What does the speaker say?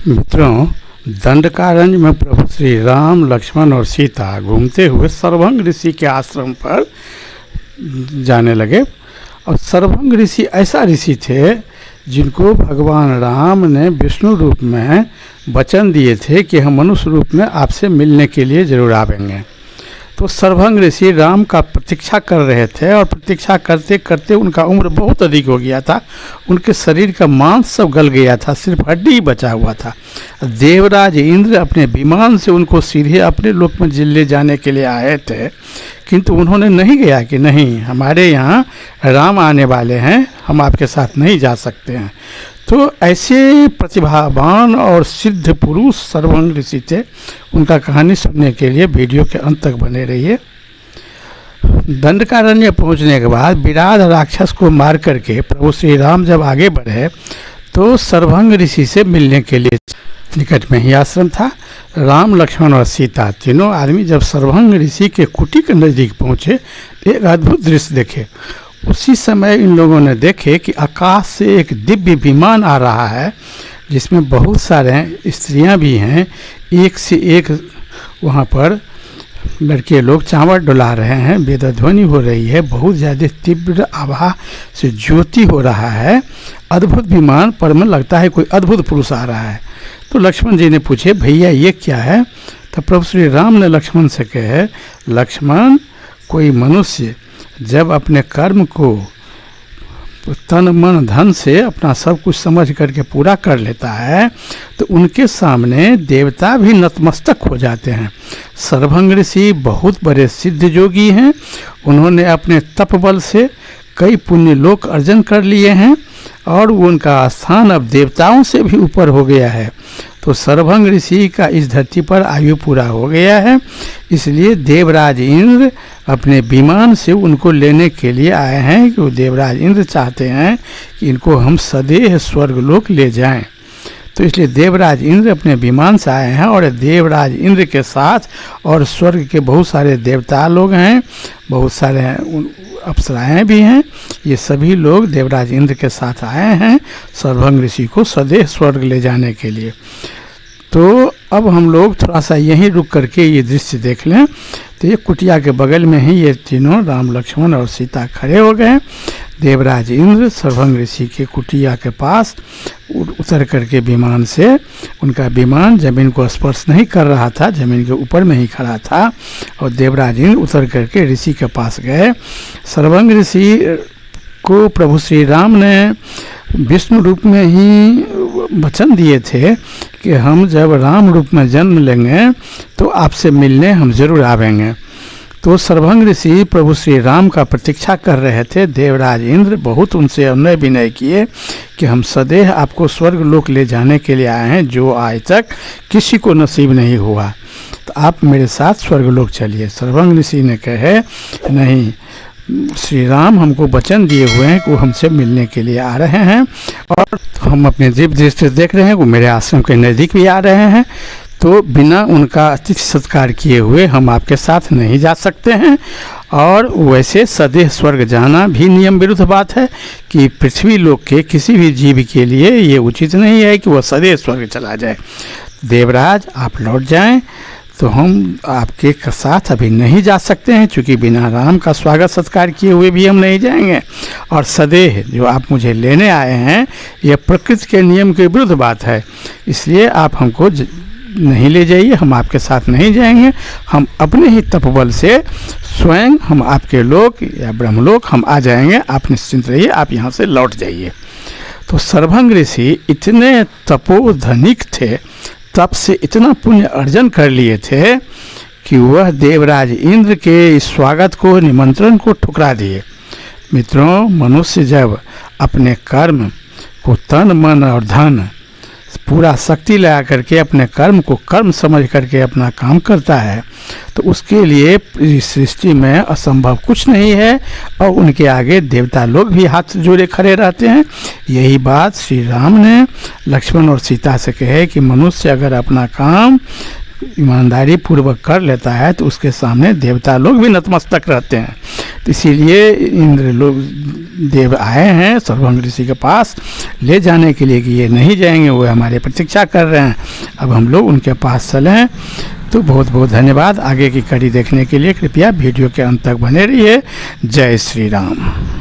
मित्रों, दंडकारण्य में प्रभु श्री राम, लक्ष्मण और सीता घूमते हुए सर्वभंग ऋषि के आश्रम पर जाने लगे। और सर्वभंग ऋषि ऐसा ऋषि थे जिनको भगवान राम ने विष्णु रूप में वचन दिए थे कि हम मनुष्य रूप में आपसे मिलने के लिए जरूर आवेंगे। तो सर्वभंग ऋषि राम का प्रतीक्षा कर रहे थे और प्रतीक्षा करते करते उनका उम्र बहुत अधिक हो गया था। उनके शरीर का मांस सब गल गया था, सिर्फ हड्डी ही बचा हुआ था। देवराज इंद्र अपने विमान से उनको सीधे अपने लोक में ले जाने के लिए आए थे, किंतु उन्होंने नहीं गया कि नहीं, हमारे यहाँ राम आने वाले हैं, हम आपके साथ नहीं जा सकते हैं। तो ऐसे प्रतिभावान और सिद्ध पुरुष सर्वभंग ऋषि थे। उनका कहानी सुनने के लिए वीडियो के अंत तक बने रहिए। दंडकारण्य पहुंचने के बाद विराट राक्षस को मार करके प्रभु श्री राम जब आगे बढ़े तो सर्वभंग ऋषि से मिलने के लिए निकट में ही आश्रम था। राम, लक्ष्मण और सीता तीनों आदमी जब सर्वभंग ऋषि के कुटी के नज़दीक पहुँचे एक अद्भुत दृश्य देखे। उसी समय इन लोगों ने देखे कि आकाश से एक दिव्य विमान आ रहा है जिसमें बहुत सारे स्त्रियां भी हैं। एक से एक वहां पर लड़के लोग चावल डुला रहे हैं, वेदध्वनि हो रही है, बहुत ज़्यादा तीव्र आभा से ज्योति हो रहा है। अद्भुत विमान पर में लगता है कोई अद्भुत पुरुष आ रहा है। तो लक्ष्मण जी ने पूछे, भैया ये क्या है? तो प्रभु श्री राम ने लक्ष्मण से कहे, लक्ष्मण, कोई मनुष्य जब अपने कर्म को तन मन धन से अपना सब कुछ समझ करके पूरा कर लेता है तो उनके सामने देवता भी नतमस्तक हो जाते हैं। सर्वभंग ऋषि बहुत बड़े सिद्ध योगी हैं। उन्होंने अपने तप बल से कई पुण्य लोक अर्जन कर लिए हैं और उनका स्थान अब देवताओं से भी ऊपर हो गया है। तो सर्वभंग ऋषि का इस धरती पर आयु पूरा हो गया है, इसलिए देवराज इंद्र अपने विमान से उनको लेने के लिए आए हैं कि वो देवराज इंद्र चाहते हैं कि इनको हम सदैव स्वर्गलोक ले जाएं। तो इसलिए देवराज इंद्र अपने विमान से आए हैं और देवराज इंद्र के साथ और स्वर्ग के बहुत सारे देवता लोग हैं, बहुत सारे अप्सराएं भी हैं। ये सभी लोग देवराज इंद्र के साथ आए हैं सर्वभंग ऋषि को सदैव स्वर्ग ले जाने के लिए। तो अब हम लोग थोड़ा सा यहीं रुक करके ये दृश्य देख लें। तो ये कुटिया के बगल में ही ये तीनों राम, लक्ष्मण और सीता खड़े हो गए। देवराज इंद्र सर्वभंग ऋषि के कुटिया के पास उतर करके विमान से, उनका विमान जमीन को स्पर्श नहीं कर रहा था, जमीन के ऊपर में ही खड़ा था, और देवराज इंद्र उतर करके ऋषि के पास गए। सर्वभंग ऋषि को प्रभु श्री राम ने विष्णु रूप में ही वचन दिए थे कि हम जब राम रूप में जन्म लेंगे तो आपसे मिलने हम जरूर आवेंगे। तो सर्वभंग ऋषि प्रभु श्री राम का प्रतीक्षा कर रहे थे। देवराज इंद्र बहुत उनसे अनुनय विनय किए कि हम सदैव आपको स्वर्ग लोक ले जाने के लिए आए हैं, जो आज तक किसी को नसीब नहीं हुआ, तो आप मेरे साथ स्वर्ग लोक चलिए। सर्वभंग ऋषि ने कहे, नहीं, श्री राम हमको वचन दिए हुए हैं कि वो हमसे मिलने के लिए आ रहे हैं और हम अपने दिव्य दृष्टि देख रहे हैं, वो मेरे आश्रम के नज़दीक भी आ रहे हैं, तो बिना उनका अतिथि सत्कार किए हुए हम आपके साथ नहीं जा सकते हैं। और वैसे सदैव स्वर्ग जाना भी नियम विरुद्ध बात है कि पृथ्वी लोक के किसी भी जीव के लिए ये उचित नहीं है कि वह सदैव स्वर्ग चला जाए। देवराज, आप लौट जाएं, तो हम आपके साथ अभी नहीं जा सकते हैं, क्योंकि बिना राम का स्वागत सत्कार किए हुए भी हम नहीं जाएंगे। और सदैव जो आप मुझे लेने आए हैं यह प्रकृति के नियम के विरुद्ध बात है, इसलिए आप हमको नहीं ले जाइए, हम आपके साथ नहीं जाएंगे। हम अपने ही तपबल से स्वयं हम आपके लोक या ब्रह्मलोक हम आ जाएंगे, आप निश्चिंत रहिए, आप यहाँ से लौट जाइए। तो सर्वभंग ऋषि इतने तपोधनिक थे, तप से इतना पुण्य अर्जन कर लिए थे कि वह देवराज इंद्र के इस स्वागत को, निमंत्रण को ठुकरा दिए। मित्रों, मनुष्य जब अपने कर्म को तन मन और धन पूरा शक्ति लगा करके अपने कर्म को कर्म समझ करके अपना काम करता है तो उसके लिए इस सृष्टि में असंभव कुछ नहीं है, और उनके आगे देवता लोग भी हाथ जोड़े खड़े रहते हैं। यही बात श्री राम ने लक्ष्मण और सीता से कहे कि मनुष्य अगर अपना काम ईमानदारी पूर्वक कर लेता है तो उसके सामने देवता लोग भी नतमस्तक रहते हैं। तो इसीलिए इंद्र लोग देव आए हैं सर्वभंग ऋषि के पास ले जाने के लिए कि ये नहीं जाएंगे, वो हमारे प्रतीक्षा कर रहे हैं, अब हम लोग उनके पास चलें। तो बहुत बहुत धन्यवाद। आगे की कड़ी देखने के लिए कृपया वीडियो के अंत तक बने रहिए। जय श्री राम।